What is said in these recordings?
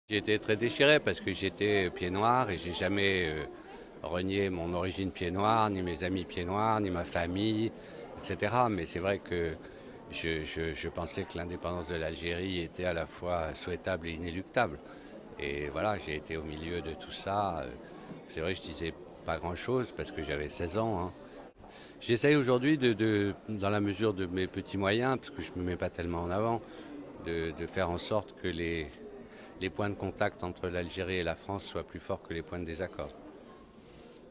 J'ai été très déchiré parce que j'étais pied noir et j'ai jamais renié mon origine pied noir, ni mes amis pieds noirs, ni ma famille, etc. Mais c'est vrai que je pensais que l'indépendance de l'Algérie était à la fois souhaitable et inéluctable. Et voilà, j'ai été au milieu de tout ça. C'est vrai que je disais pas grand-chose parce que j'avais 16 ans, hein. J'essaye aujourd'hui, dans la mesure de mes petits moyens, parce que je ne me mets pas tellement en avant, de faire en sorte que les points de contact entre l'Algérie et la France soient plus forts que les points de désaccord.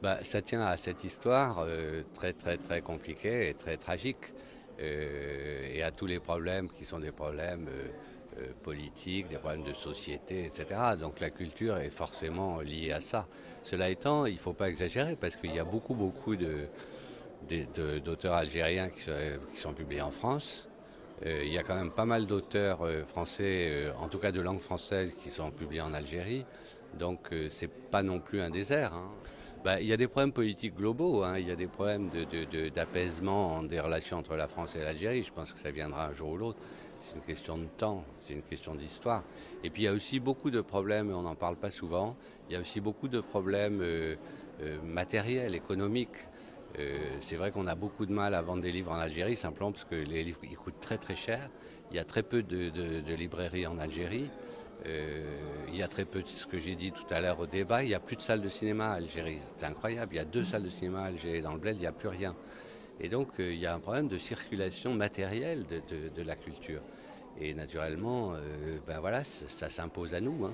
Bah, ça tient à cette histoire très très très compliquée et très tragique et à tous les problèmes qui sont des problèmes politiques, des problèmes de société, etc. Donc la culture est forcément liée à ça. Cela étant, il ne faut pas exagérer parce qu'il y a beaucoup d'auteurs algériens qui sont publiés en France. Il y a quand même pas mal d'auteurs français, en tout cas de langue française, qui sont publiés en Algérie. Donc c'est pas non plus un désert, hein. Bah, il y a des problèmes politiques globaux, hein. Il y a des problèmes d'apaisement des relations entre la France et l'Algérie. Je pense que ça viendra un jour ou l'autre. C'est une question de temps, c'est une question d'histoire. Et puis il y a aussi beaucoup de problèmes, et on n'en parle pas souvent, il y a aussi beaucoup de problèmes matériels, économiques. C'est vrai qu'on a beaucoup de mal à vendre des livres en Algérie, simplement parce que les livres ils coûtent très très cher. Il y a très peu de librairies en Algérie. Il y a très peu de ce que j'ai dit tout à l'heure au débat. Il n'y a plus de salles de cinéma à Algérie. C'est incroyable. Il y a 2 salles de cinéma à Algérie. Dans le bled, il n'y a plus rien. Et donc, il y a un problème de circulation matérielle de la culture. Et naturellement, ben voilà, ça s'impose à nous, hein.